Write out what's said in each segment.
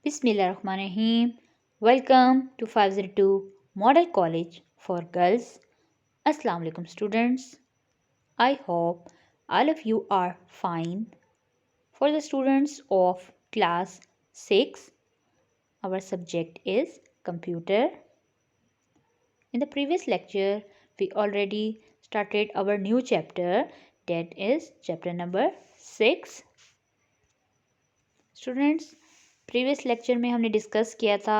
Bismillahirrahmanirrahim. Welcome to 502 Model College for Girls. Assalamu alaikum students. I hope all of you are fine. For the students of class 6, our subject is computer. In the previous lecture, we already started our new chapter, that is chapter number 6. Students, previous lecture में हमने discuss किया था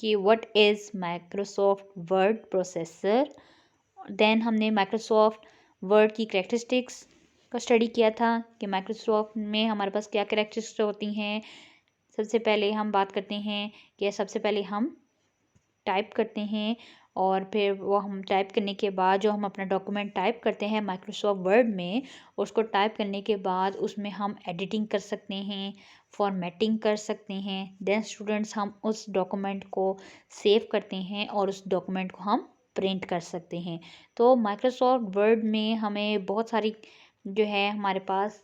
कि what is Microsoft Word processor. Then हमने Microsoft Word की characteristics का study किया था कि माइक्रोसॉफ्ट में हमारे पास क्या कैरेक्टरिस्टिक्स होती हैं। सबसे पहले हम बात करते हैं कि सबसे पहले हम टाइप करते हैं और फिर वो हम टाइप करने के बाद जो हम अपना डॉक्यूमेंट टाइप करते हैं माइक्रोसॉफ्ट वर्ड में, उसको टाइप करने के बाद उसमें हम एडिटिंग कर सकते हैं, फॉर्मेटिंग कर सकते हैं। देन स्टूडेंट्स हम उस डॉक्यूमेंट को सेव करते हैं और उस डॉक्यूमेंट को हम प्रिंट कर सकते हैं। तो माइक्रोसॉफ्ट वर्ड में हमें बहुत सारी जो है हमारे पास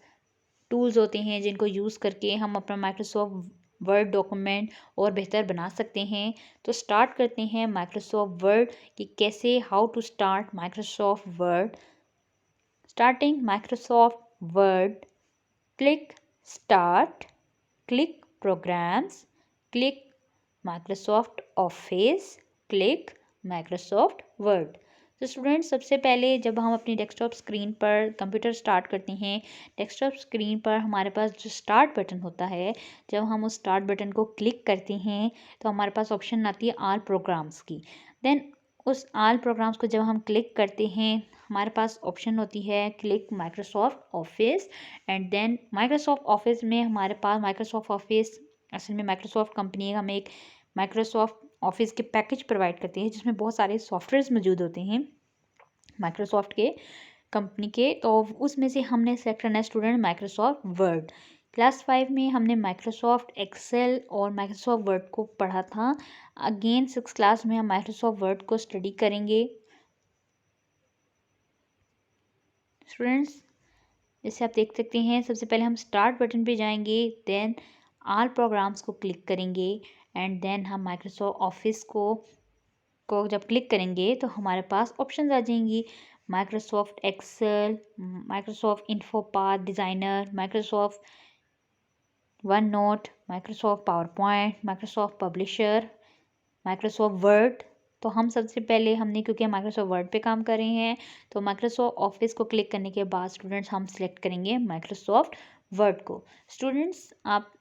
टूल्स होते हैं जिनको यूज़ करके हम अपना माइक्रोसॉफ्ट वर्ड डॉक्यूमेंट और बेहतर बना सकते हैं। तो स्टार्ट करते हैं माइक्रोसॉफ्ट वर्ड कि कैसे how to start Microsoft Word. Starting Microsoft Word, click start, click programs, click Microsoft Office, click Microsoft Word. तो स्टूडेंट्स सबसे पहले जब हम अपनी डेस्कटॉप स्क्रीन पर कंप्यूटर स्टार्ट करते हैं, डेस्कटॉप स्क्रीन पर हमारे पास जो स्टार्ट बटन होता है, जब हम उस स्टार्ट बटन को क्लिक करते हैं तो हमारे पास ऑप्शन आती है आल प्रोग्राम्स की। देन उस आल प्रोग्राम्स को जब हम क्लिक करते हैं हमारे पास ऑप्शन होती है click Microsoft Office. And then Microsoft Office में हमारे पास माइक्रोसॉफ्ट ऑफिस असल में माइक्रोसॉफ्ट कंपनी हमें एक माइक्रोसॉफ्ट ऑफिस के पैकेज प्रोवाइड करती है जिसमें बहुत सारे सॉफ्टवेयर्स मौजूद होते हैं माइक्रोसॉफ्ट के कंपनी के। तो उसमें से हमने सेलेक्ट करना है स्टूडेंट माइक्रोसॉफ्ट वर्ड। क्लास 5 में हमने माइक्रोसॉफ्ट एक्सेल और माइक्रोसॉफ्ट वर्ड को पढ़ा था। अगेन 6 क्लास में हम माइक्रोसॉफ्ट वर्ड को स्टडी करेंगे। स्टूडेंट्स जैसे आप देख सकते हैं सबसे पहले हम स्टार्ट बटन पे जाएंगे, देन ऑल प्रोग्राम्स को क्लिक करेंगे एंड देन हम माइक्रोसॉफ्ट ऑफिस को जब क्लिक करेंगे तो हमारे पास ऑप्शंस आ जाएंगी Microsoft Excel, Microsoft InfoPath designer, Microsoft OneNote, Microsoft PowerPoint, Microsoft publisher, Microsoft Word. तो हम सबसे पहले हमने क्योंकि हम माइक्रोसॉफ्ट वर्ड पे काम कर रहे हैं तो माइक्रोसॉफ्ट ऑफिस को क्लिक करने के बाद स्टूडेंट्स हम सिलेक्ट करेंगे माइक्रोसॉफ्ट वर्ड को। स्टूडेंट्स आप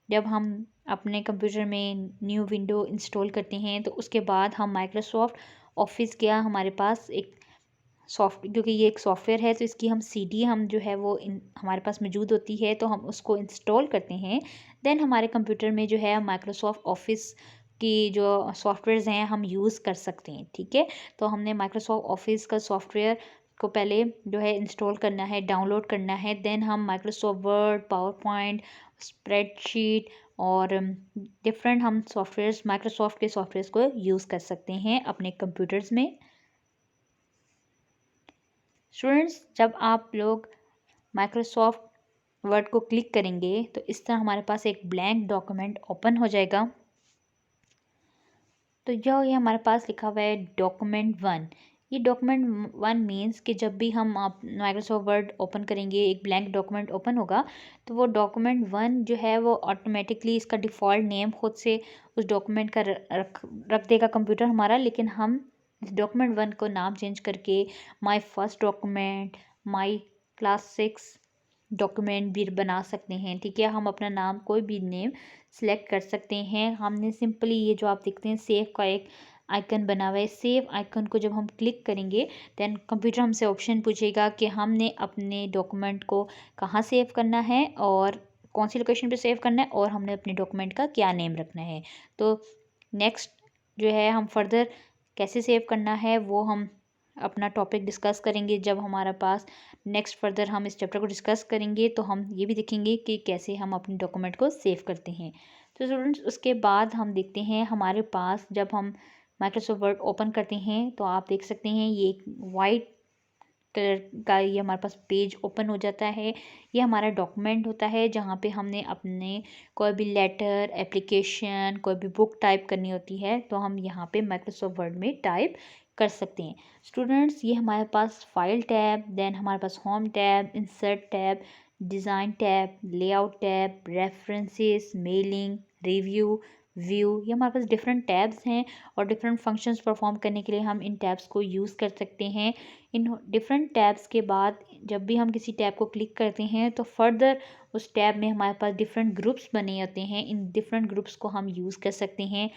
जब हम अपने कंप्यूटर में न्यू विंडो इंस्टॉल करते हैं तो उसके बाद हम माइक्रोसॉफ्ट ऑफिस क्या हमारे पास एक क्योंकि ये एक सॉफ्टवेयर है तो इसकी हम सीडी हम जो है वो हमारे पास मौजूद होती है तो हम उसको इंस्टॉल करते हैं। देन हमारे कंप्यूटर में जो है माइक्रोसॉफ्ट ऑफिस की जो सॉफ्टवेयर्स हैं हम यूज़ कर सकते हैं। ठीक है, तो हमने माइक्रोसॉफ्ट ऑफिस का सॉफ्टवेयर को पहले जो है इंस्टॉल करना है, डाउनलोड करना है। देन हम Microsoft word, power point, spreadsheet और डिफरेंट हम सॉफ्टवेयर्स माइक्रोसॉफ्ट के सॉफ्टवेयर्स को यूज़ कर सकते हैं अपने कंप्यूटर्स में। स्टूडेंट्स जब आप लोग माइक्रोसॉफ्ट वर्ड को क्लिक करेंगे तो इस तरह हमारे पास एक ब्लैंक डॉक्यूमेंट ओपन हो जाएगा। तो ये हमारे पास लिखा हुआ है डॉक्यूमेंट 1। ये डॉक्यूमेंट 1 मीन्स कि जब भी हम आप माइक्रोसॉफ्ट वर्ड ओपन करेंगे एक ब्लैंक डॉक्यूमेंट ओपन होगा तो वो डॉक्यूमेंट 1 जो है वो ऑटोमेटिकली इसका डिफ़ॉल्ट नेम खुद से उस डॉक्यूमेंट का रख देगा कंप्यूटर हमारा। लेकिन हम इस डॉक्यूमेंट 1 को नाम चेंज करके my first document, my class 6 document भी बना सकते हैं। ठीक है, हम अपना नाम कोई भी नेम सेलेक्ट कर सकते हैं। हमने सिंपली ये जो आप देखते हैं सेव का एक आइकन बना हुआ है, सेव आइकन को जब हम क्लिक करेंगे देन कंप्यूटर हमसे ऑप्शन पूछेगा कि हमने अपने डॉक्यूमेंट को कहाँ सेव करना है और कौन सी लोकेशन पे सेव करना है और हमने अपने डॉक्यूमेंट का क्या नेम रखना है। तो नेक्स्ट जो है हम फर्दर कैसे सेव करना है वो हम अपना टॉपिक डिस्कस करेंगे जब हमारा पास नेक्स्ट फर्दर हम इस चैप्टर को डिस्कस करेंगे तो हम ये भी देखेंगे कि कैसे हम अपने डॉक्यूमेंट को सेव करते हैं। तो स्टूडेंट्स उसके बाद हम देखते हैं हमारे पास जब हम माइक्रोसॉफ्ट वर्ड ओपन करते हैं तो आप देख सकते हैं ये एक वाइट कलर का ये हमारे पास पेज ओपन हो जाता है। ये हमारा डॉक्यूमेंट होता है जहाँ पे हमने अपने कोई भी लेटर, एप्लीकेशन, कोई भी बुक टाइप करनी होती है तो हम यहाँ पे माइक्रोसॉफ्ट वर्ड में टाइप कर सकते हैं। स्टूडेंट्स, ये हमारे पास फाइल टैब, देन हमारे पास home tab, insert tab, design tab, layout tab, references, mailing, review, view, ये हमारे पास डिफरेंट टैब्स हैं और डिफरेंट फंक्शंस परफॉर्म करने के लिए हम इन टैब्स को यूज़ कर सकते हैं। इन डिफरेंट टैब्स के बाद जब भी हम किसी टैब को क्लिक करते हैं तो फर्दर उस टैब में हमारे पास डिफरेंट ग्रुप्स बने होते हैं। इन डिफरेंट ग्रुप्स को हम यूज़ कर सकते हैं।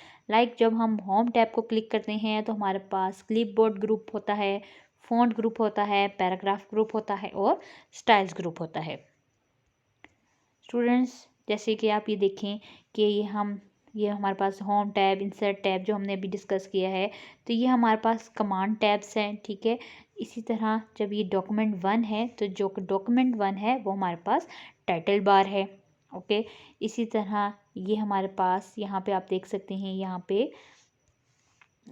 जब हम होम टैब को क्लिक करते हैं तो हमारे पास क्लिपबोर्ड ग्रुप होता है, फ़ॉन्ट ग्रुप होता है, पैराग्राफ ग्रुप होता है और स्टाइल्स ग्रुप होता है। स्टूडेंट्स, जैसे कि आप ये देखें कि ये हमारे पास होम टैब, इंसर्ट टैब जो हमने अभी डिस्कस किया है, तो ये हमारे पास कमांड टैब्स हैं, ठीक है। इसी तरह जब ये डॉक्यूमेंट 1 है तो जो डॉक्यूमेंट 1 है वो हमारे पास टाइटल बार है, ओके। इसी तरह ये हमारे पास यहाँ पे आप देख सकते हैं, यहाँ पे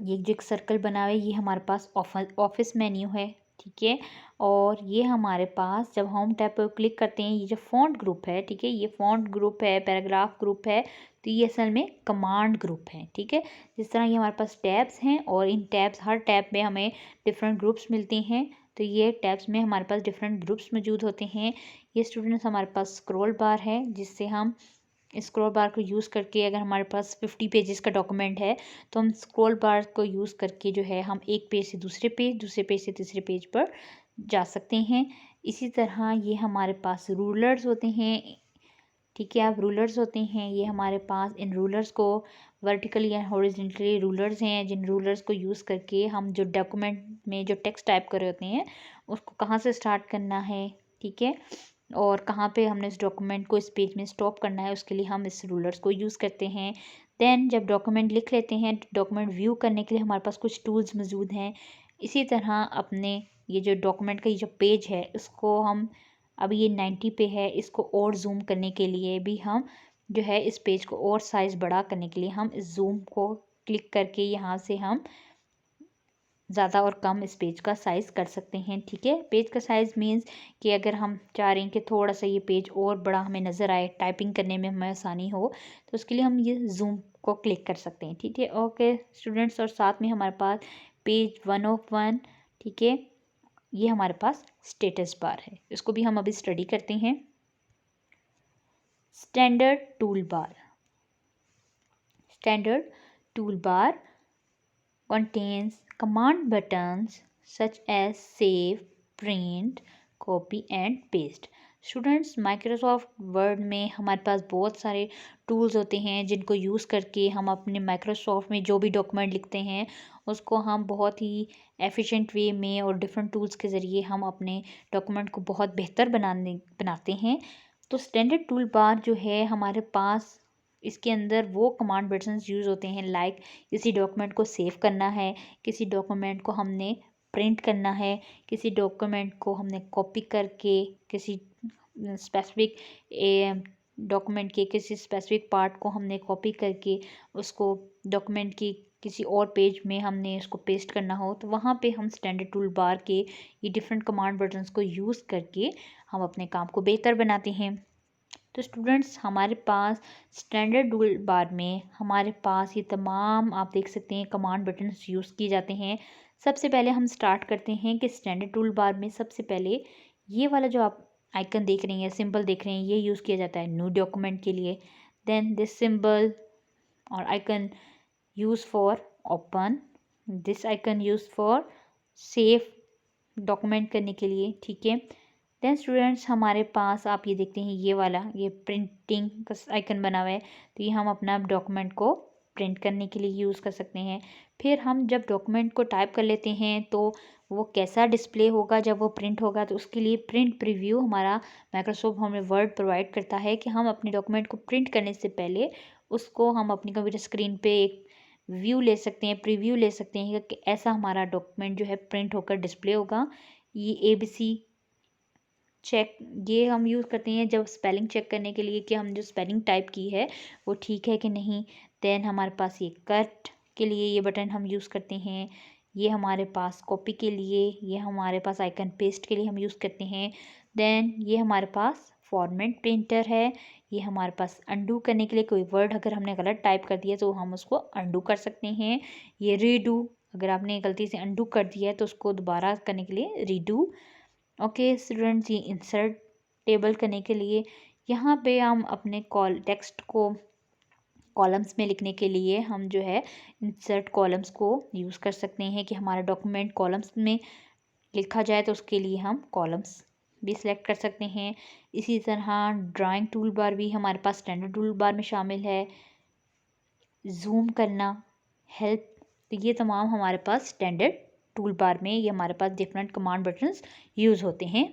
ये जो एक सर्कल बना हुआ है ये हमारे पास ऑफिस मेन्यू है, ठीक है। और ये हमारे पास जब होम टैब पर क्लिक करते हैं ये जो फ़ॉन्ट ग्रुप है, ठीक है, ये फ़ॉन्ट ग्रुप है, पैराग्राफ ग्रुप है, तो ये असल में कमांड ग्रुप है, ठीक है। जिस तरह ये हमारे पास टैब्स हैं और इन टैब्स, हर टैब में हमें डिफरेंट ग्रुप्स मिलते हैं, तो ये टैब्स में हमारे पास डिफरेंट ग्रुप्स मौजूद होते हैं। ये स्टूडेंट्स हमारे पास स्क्रॉल बार है जिससे हम स्क्रॉल बार को यूज़ करके, अगर हमारे पास 50 पेजेस का डॉक्यूमेंट है तो हम स्क्रॉल बार को यूज़ करके जो है हम एक पेज से दूसरे पेज, दूसरे पेज से तीसरे पेज पर जा सकते हैं। इसी तरह ये हमारे पास रूलर्स होते हैं, ठीक है। आप रूलर्स होते हैं, ये हमारे पास इन रूलर्स को वर्टिकली या हॉरिजॉन्टली रूलर्स हैं जिन रूलर्स को यूज़ करके हम जो डॉक्यूमेंट में जो टेक्स्ट टाइप कर रहे होते हैं उसको कहाँ से स्टार्ट करना है, ठीक है, और कहाँ पे हमने इस डॉक्यूमेंट को इस पेज में स्टॉप करना है, उसके लिए हम इस रूलर्स को यूज़ करते हैं। देन जब डॉक्यूमेंट लिख लेते हैं तो डॉक्यूमेंट व्यू करने के लिए हमारे पास कुछ टूल्स मौजूद हैं। इसी तरह अपने ये जो डॉक्यूमेंट का ये जो पेज है इसको हम, अभी ये 90 पे है, इसको और जूम करने के लिए भी हम जो है इस पेज को और साइज़ बड़ा करने के लिए हम इस जूम को क्लिक करके यहाँ से हम ज़्यादा और कम इस पेज का साइज़ कर सकते हैं, ठीक है। पेज का साइज़ मीन्स कि अगर हम चाह रहे हैं कि थोड़ा सा ये पेज और बड़ा हमें नज़र आए, टाइपिंग करने में हमें आसानी हो, तो उसके लिए हम ये जूम को क्लिक कर सकते हैं, ठीक है। ओके स्टूडेंट्स, और साथ में हमारे पास पेज 1 ऑफ 1, ठीक है, ये हमारे पास स्टेटस बार है, इसको भी हम अभी स्टडी करते हैं। Standard tool bar, standard tool bar contains command buttons such as save, print, copy and paste। Students, Microsoft word में हमारे पास बहुत सारे टूल्स होते हैं जिनको यूज़ करके हम अपने माइक्रोसॉफ्ट में जो भी डॉक्यूमेंट लिखते हैं उसको हम बहुत ही एफिशिएंट वे में और डिफरेंट टूल्स के ज़रिए हम अपने डॉक्यूमेंट को बहुत बेहतर बनाते हैं। तो स्टैंडर्ड टूल बार जो है हमारे पास, इसके अंदर वो कमांड बटन्स यूज़ होते हैं, लाइक किसी डॉक्यूमेंट को सेव करना है, किसी डॉक्यूमेंट को हमने प्रिंट करना है, किसी डॉक्यूमेंट को हमने कॉपी करके किसी स्पेसिफिक डॉक्यूमेंट के किसी स्पेसिफिक पार्ट को हमने कॉपी करके उसको डॉक्यूमेंट की किसी और पेज में हमने उसको पेस्ट करना हो, तो वहाँ पे हम स्टैंडर्ड टूल बार के ये डिफरेंट कमांड बटन्स को यूज़ करके हम अपने काम को बेहतर बनाते हैं। तो स्टूडेंट्स, हमारे पास स्टैंडर्ड टूल बार में हमारे पास ये तमाम आप देख सकते हैं कमांड बटन्स यूज़ किए जाते हैं। सबसे पहले हम स्टार्ट करते हैं कि स्टैंडर्ड टूल बार में सबसे पहले ये वाला जो आप आइकन देख रहे हैं, सिंबल देख रहे हैं, ये यूज़ किया जाता है न्यू डॉक्यूमेंट के लिए। देन दिस सिंबल और icon use for open, this icon use for save document करने के लिए, ठीक है। देन स्टूडेंट्स, हमारे पास आप ये देखते हैं ये वाला ये प्रिंटिंग का आइकन बना हुआ है, तो ये हम अपना डॉक्यूमेंट को प्रिंट करने के लिए यूज़ कर सकते हैं। फिर हम जब डॉक्यूमेंट को टाइप कर लेते हैं तो वो कैसा डिस्प्ले होगा जब वो प्रिंट होगा, तो उसके लिए प्रिंट प्रीव्यू हमारा माइक्रोसॉफ्ट हमें वर्ड प्रोवाइड करता है कि हम अपने डॉक्यूमेंट को प्रिंट करने से पहले उसको हम अपनी कंप्यूटर स्क्रीन पे एक व्यू ले सकते हैं, प्रीव्यू ले सकते हैं कि ऐसा हमारा डॉक्यूमेंट जो है प्रिंट होकर डिस्प्ले होगा। ये ABC चेक ये हम यूज़ करते हैं जब स्पेलिंग चेक करने के लिए कि हम जो स्पेलिंग टाइप की है वो ठीक है कि नहीं। देन हमारे पास ये कट के लिए ये बटन हम यूज़ करते हैं। ये हमारे पास कॉपी के लिए, ये हमारे पास आइकन पेस्ट के लिए हम यूज़ करते हैं। देन ये हमारे पास फॉर्मेट प्रिंटर है, ये हमारे पास अंडू करने के लिए, कोई वर्ड अगर हमने गलत टाइप कर दिया तो हम उसको अंडू कर सकते हैं। ये रीडू, अगर आपने गलती से अंडू कर दिया है तो उसको दोबारा करने के लिए रीडू। ओके स्टूडेंट्स, ये इंसर्ट टेबल करने के लिए, यहाँ पे हम अपने टेक्स्ट को कॉलम्स में लिखने के लिए हम जो है इंसर्ट कॉलम्स को यूज़ कर सकते हैं कि हमारा डॉक्यूमेंट कॉलम्स में लिखा जाए, तो उसके लिए हम कॉलम्स भी सिलेक्ट कर सकते हैं। इसी तरह ड्राइंग टूल बार भी हमारे पास स्टैंडर्ड टूल बार में शामिल है। जूम करना, हेल्प, तो ये तमाम हमारे पास स्टैंडर्ड टूल बार में, ये हमारे पास डिफरेंट कमांड बटन्स यूज़ होते हैं।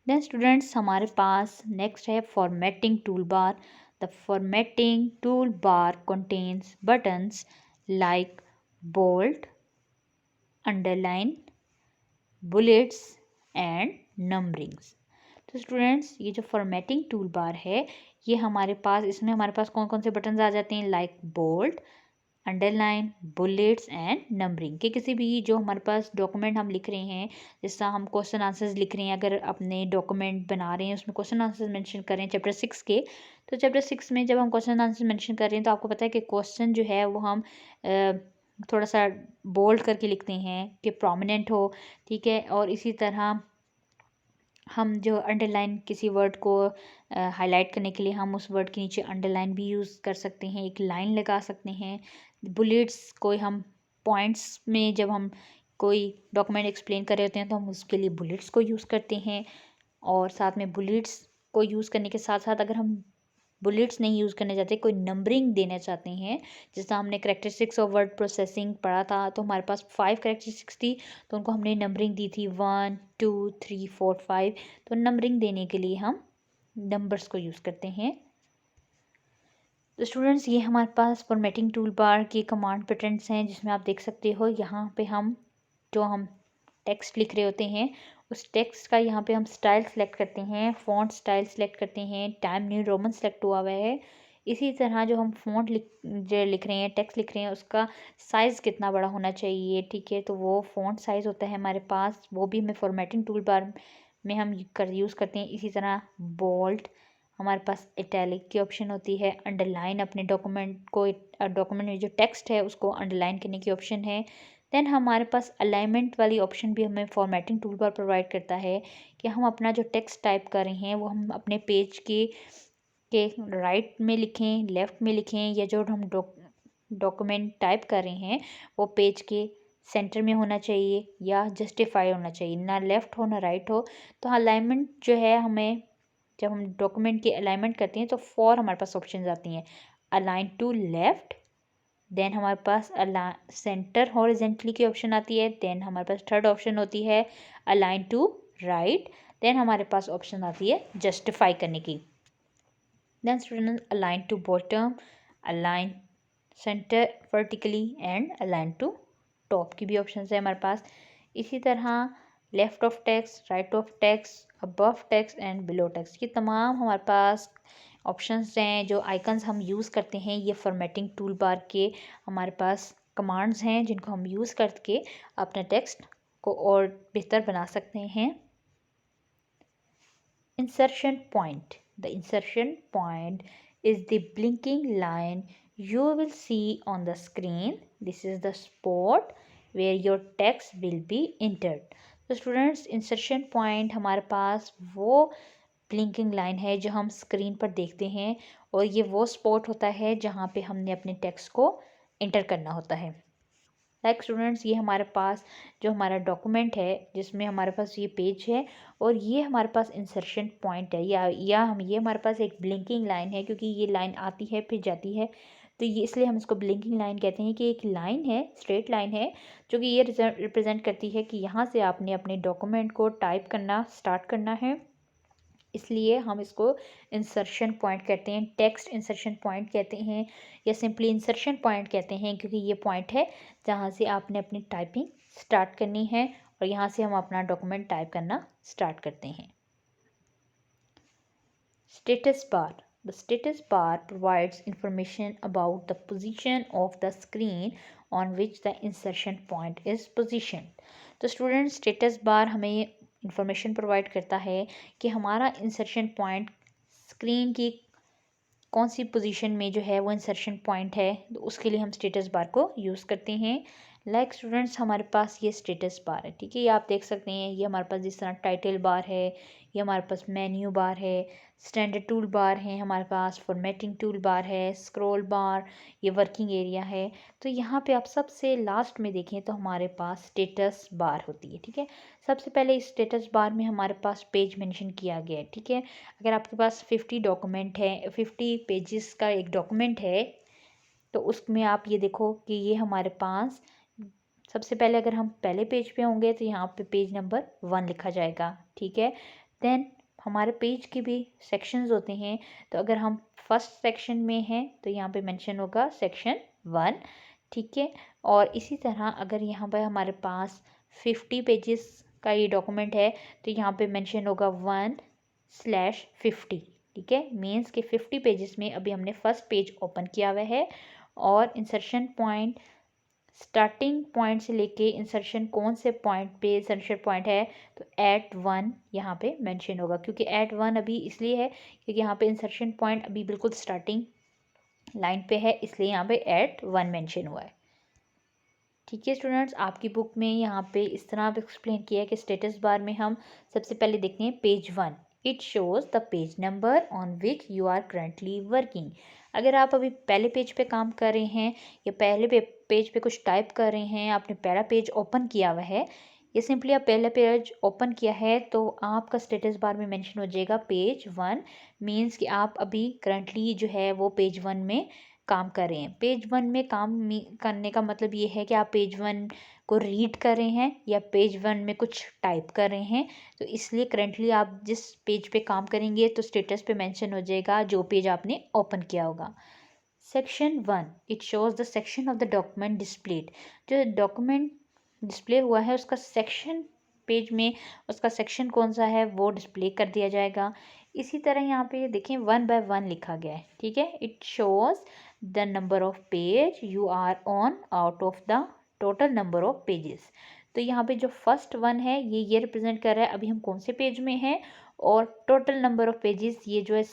देन स्टूडेंट्स, हमारे पास नेक्स्ट है formatting tool bar. The formatting tool bar contains buttons like bold, underline, bullets and numberings. तो स्टूडेंट्स, ये जो फॉर्मेटिंग टूल बार है, ये हमारे पास, इसमें हमारे पास कौन कौन से बटन्स आ जाते हैं, like bold, underline, bullets and numbering, के किसी भी जो हमारे पास डॉक्यूमेंट हम लिख रहे हैं, जैसा हम क्वेश्चन आंसर्स लिख रहे हैं, अगर अपने डॉक्यूमेंट बना रहे हैं उसमें क्वेश्चन आंसर्स मेंशन कर रहे हैं चैप्टर 6 के, तो चैप्टर 6 में जब हम क्वेश्चन आंसर मेंशन कर रहे हैं तो आपको पता है कि क्वेश्चन जो है वो हम थोड़ा सा बोल्ड करके लिखते हैं कि प्रोमिनेंट हो, ठीक है। और इसी तरह हम जो अंडरलाइन किसी वर्ड को हाईलाइट करने के लिए हम उस वर्ड के नीचे अंडरलाइन भी यूज़ कर सकते हैं, एक लाइन लगा सकते हैं। बुलेट्स कोई हम पॉइंट्स में जब हम कोई डॉक्यूमेंट एक्सप्लेन कर रहे होते हैं तो हम उसके लिए बुलेट्स को यूज़ करते हैं। और साथ में बुलेट्स को यूज़ करने के साथ साथ अगर हम बुलेट्स नहीं यूज़ करना चाहते, कोई नंबरिंग देना चाहते हैं, जैसा हमने करेक्टरिस्टिक्स ऑफ वर्ड प्रोसेसिंग पढ़ा था, तो हमारे पास 5 करेक्टरिस्टिक्स थी, तो उनको हमने नंबरिंग दी थी 1 2 3 4 5। तो नंबरिंग देने के लिए हम नंबर्स को यूज़ करते हैं। तो स्टूडेंट्स, ये हमारे पास फॉर्मेटिंग टूल बार के कमांड पैटर्न्स हैं, जिसमें आप देख सकते हो यहाँ पे हम जो हम टेक्स्ट लिख रहे होते हैं उस टेक्स्ट का यहाँ पे हम स्टाइल सेलेक्ट करते हैं, फ़ॉन्ट स्टाइल सेलेक्ट करते हैं, टाइम न्यू रोमन सेलेक्ट हुआ हुआ है। इसी तरह जो हम फ़ॉन्ट जो लिख रहे हैं, टेक्स्ट लिख रहे हैं, उसका साइज़ कितना बड़ा होना चाहिए, ठीक है, तो वो फ़ॉन्ट साइज़ होता है हमारे पास, वो भी हमें फॉर्मेटिंग टूल बार में हम यूज़ करते हैं। इसी तरह बोल्ड, हमारे पास इटैलिक की ऑप्शन होती है, अंडरलाइन, अपने डॉक्यूमेंट को डॉक्यूमेंट में जो टेक्स्ट है उसको अंडरलाइन करने की ऑप्शन है। देन हमारे पास अलाइनमेंट वाली ऑप्शन भी हमें फॉर्मेटिंग टूल बार प्रोवाइड करता है कि हम अपना जो टेक्स्ट टाइप कर रहे हैं वो हम अपने पेज के राइट में लिखें, लेफ़्ट में लिखें, या जो हम डॉक्यूमेंट टाइप कर रहे हैं वो पेज के सेंटर में होना चाहिए या जस्टिफाई होना चाहिए, ना लेफ़्ट हो ना राइट हो। तो अलाइनमेंट जो है, हमें जब हम डॉक्यूमेंट की अलाइनमेंट करते हैं तो 4 हमारे पास ऑप्शन आती हैं, अलाइन टू लेफ़्ट, देन हमारे पास सेंटर हॉरिजेंटली की ऑप्शन आती है, देन हमारे पास थर्ड ऑप्शन होती है अलाइन टू राइट, देन हमारे पास ऑप्शन आती है जस्टिफाई करने की। Then student, align to bottom, align center vertically and align to top की भी ऑप्शन है हमारे पास। इसी तरह left of text, right of text, above text and below text, ये तमाम हमारे पास ऑप्शंस हैं जो आइकन्स हम यूज़ करते हैं। ये फॉर्मेटिंग टूल बार के हमारे पास कमांड्स हैं जिनको हम यूज़ करके अपने टेक्स्ट को और बेहतर बना सकते हैं। Insertion point. The insertion point is the blinking line you will see on the screen. This is the spot where your text will be entered. तो स्टूडेंट्स, इंसर्शन पॉइंट हमारे पास वो ब्लिंकिंग लाइन है जो हम स्क्रीन पर देखते हैं, और ये वो स्पॉट होता है जहाँ पे हमने अपने टेक्स्ट को इंटर करना होता है। लाइक स्टूडेंट्स, ये हमारे पास जो हमारा डॉक्यूमेंट है जिसमें हमारे पास ये पेज है और ये हमारे पास इंसर्शन पॉइंट है, या हम ये हमारे पास एक ब्लिंकिंग लाइन है, क्योंकि ये लाइन आती है फिर जाती है, तो ये इसलिए हम इसको ब्लिंकिंग लाइन कहते हैं कि एक लाइन है, स्ट्रेट लाइन है, जो कि ये रिप्रेजेंट करती है कि यहाँ से आपने अपने डॉक्यूमेंट को टाइप करना स्टार्ट करना है, इसलिए हम इसको इंसर्शन पॉइंट कहते हैं, टेक्स्ट इंसर्शन पॉइंट कहते हैं, या सिंपली इंसर्शन पॉइंट कहते हैं, क्योंकि ये पॉइंट है जहाँ से आपने अपनी टाइपिंग स्टार्ट करनी है और यहाँ से हम अपना डॉक्यूमेंट टाइप करना स्टार्ट करते हैं। Status bar. The status bar provides information about the position of the screen on which the insertion point is positioned. तो स्टूडेंट स्टेटस बार हमें इंफॉर्मेशन प्रोवाइड करता है कि हमारा इंसर्शन पॉइंट स्क्रीन की कौन सी पोजीशन में जो है वो इंसर्शन पॉइंट है, तो उसके लिए हम स्टेटस बार को यूज़ करते हैं। लाइक स्टूडेंट्स हमारे पास ये स्टेटस बार है, ठीक है, ये आप देख सकते हैं। ये हमारे पास जिस तरह टाइटल बार है, ये हमारे पास मेन्यू बार है, स्टैंडर्ड टूल बार है हमारे पास, फॉर्मेटिंग टूल बार है, स्क्रॉल बार, ये वर्किंग एरिया है। तो यहाँ पे आप सबसे लास्ट में देखें तो हमारे पास स्टेटस बार होती है, ठीक है। सबसे पहले इस स्टेटस बार में हमारे पास पेज मेंशन किया गया है, ठीक है। अगर आपके पास 50 डॉक्यूमेंट है, 50 पेजेस का एक डॉक्यूमेंट है, तो उसमें आप ये देखो कि ये हमारे पास सबसे पहले अगर हम पहले पेज पे होंगे तो यहाँ पे पेज नंबर 1 लिखा जाएगा, ठीक है। देन हमारे पेज के भी सेक्शंस होते हैं, तो अगर हम फर्स्ट सेक्शन में हैं तो यहाँ पे मेंशन होगा सेक्शन 1, ठीक है। और इसी तरह अगर यहाँ पर हमारे पास 50 पेजेस का ये डॉक्यूमेंट है तो यहाँ पे मेंशन होगा 1/50, ठीक है। मीन्स कि 50 पेजेस में अभी हमने फर्स्ट पेज ओपन किया हुआ है और इंसर्शन पॉइंट स्टार्टिंग पॉइंट से लेके इंसर्शन कौन से पॉइंट पे इंसर्शन पॉइंट है, तो @1 यहाँ पे मेंशन होगा। क्योंकि @1 अभी इसलिए है क्योंकि यहाँ पे इंसर्शन पॉइंट अभी बिल्कुल स्टार्टिंग लाइन पे है, इसलिए यहाँ पे @1 मेंशन हुआ है, ठीक है। स्टूडेंट्स आपकी बुक में यहाँ पे इस तरह आप एक्सप्लेन किया है कि स्टेटस बार में हम सबसे पहले देखते हैं page 1। It shows the page number on which you are currently working. अगर आप अभी पहले पेज पे काम कर रहे हैं या पहले पेज पे कुछ टाइप कर रहे हैं, आपने पहला पेज ओपन किया हुआ है या सिंपली आप पहला पेज ओपन किया है, तो आपका स्टेटस बार में मेंशन हो जाएगा पेज 1। मीन्स कि आप अभी करंटली जो है वो पेज 1 में काम कर रहे हैं। पेज 1 में काम करने का मतलब ये है कि आप पेज 1 को रीड कर रहे हैं या पेज 1 में कुछ टाइप कर रहे हैं। तो इसलिए करंटली आप जिस पेज पे काम करेंगे तो स्टेटस पे मेंशन हो जाएगा जो पेज आपने ओपन किया होगा। Section 1 it shows the section of the document displayed. जो डॉक्यूमेंट डिस्प्ले हुआ है उसका सेक्शन पेज में उसका सेक्शन कौन सा है वो डिस्प्ले कर दिया जाएगा। इसी तरह यहाँ पे देखें 1 by 1 लिखा गया है, ठीक है। It shows the number of page you are on out of the total number of pages. तो यहाँ पे जो फर्स्ट 1 है ये रिप्रेजेंट कर रहा है अभी हम कौन से पेज में हैं, और टोटल नंबर ऑफ पेजेस ये जो है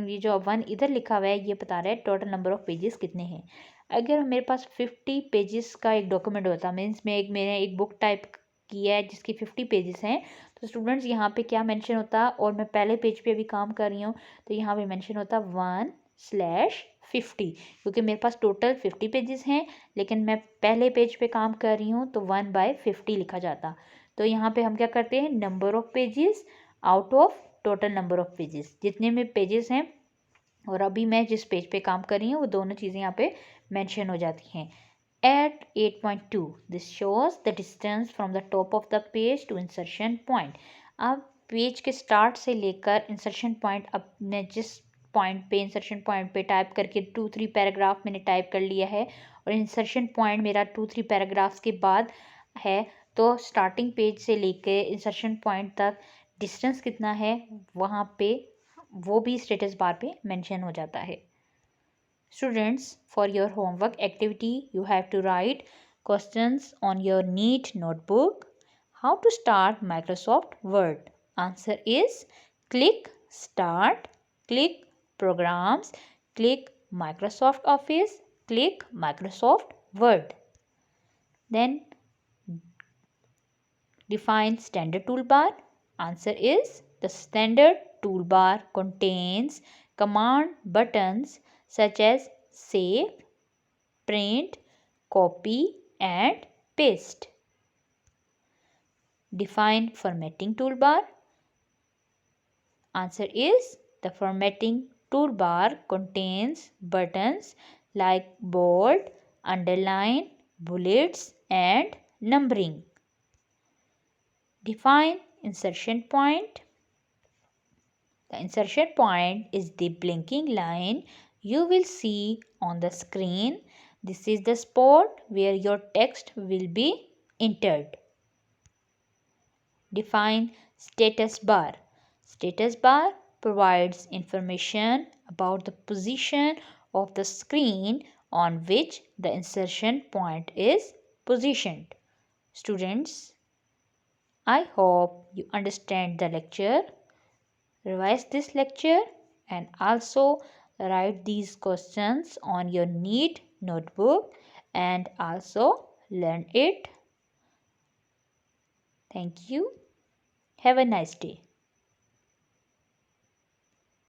ये जो 1 इधर लिखा हुआ है ये बता रहा है टोटल नंबर ऑफ पेजेस कितने हैं। अगर मेरे पास 50 पेजेस का एक डॉक्यूमेंट होता, मीन्स मैंने एक बुक टाइप किया है जिसकी 50 पेजेस हैं, तो स्टूडेंट्स यहाँ पे क्या मेंशन होता, और मैं पहले पेज पे अभी काम कर रही हूँ तो यहाँ पे मेंशन होता 1/50, क्योंकि मेरे पास टोटल 50 पेजेस हैं लेकिन मैं पहले पेज पे काम कर रही हूँ तो 1/50 लिखा जाता। तो यहाँ पे हम क्या करते हैं, number of pages out of total number of pages, जितने में पेजेस हैं और अभी मैं जिस पेज पे काम कर रही हूँ वो दोनों चीज़ें यहाँ पे मेंशन हो जाती हैं। At 8.2 this shows the distance from the top of the page to insertion point। अब पेज के स्टार्ट से लेकर इंसर्शन पॉइंट, अब मैं जिस पॉइंट पे इंसर्शन पॉइंट पे टाइप करके 2-3 पैराग्राफ मैंने टाइप कर लिया है और इंसर्शन पॉइंट मेरा 2-3 पैराग्राफ्स के बाद है, तो स्टार्टिंग पेज से लेकर इंसर्शन पॉइंट तक डिस्टेंस कितना है वहाँ पे वो भी स्टेटस बार पे मेंशन हो जाता है। Students, for your homework activity, you have to write questions on your neat notebook. How to start Microsoft Word? Answer is click Start, click Programs, click Microsoft Office, click Microsoft Word. Then define standard toolbar. Answer is the standard toolbar contains command buttons such as save, print, copy and paste. Define formatting toolbar. Answer is the formatting toolbar contains buttons like bold, underline, bullets and numbering. Define insertion point. The insertion point is the blinking line you will see on the screen. This is the spot where your text will be entered. Define status bar. Status bar provides information about the position of the screen on which the insertion point is positioned. Students, I hope you understand the lecture. Revise this lecture and also write these questions on your neat notebook and also learn it. Thank you. Have a nice day.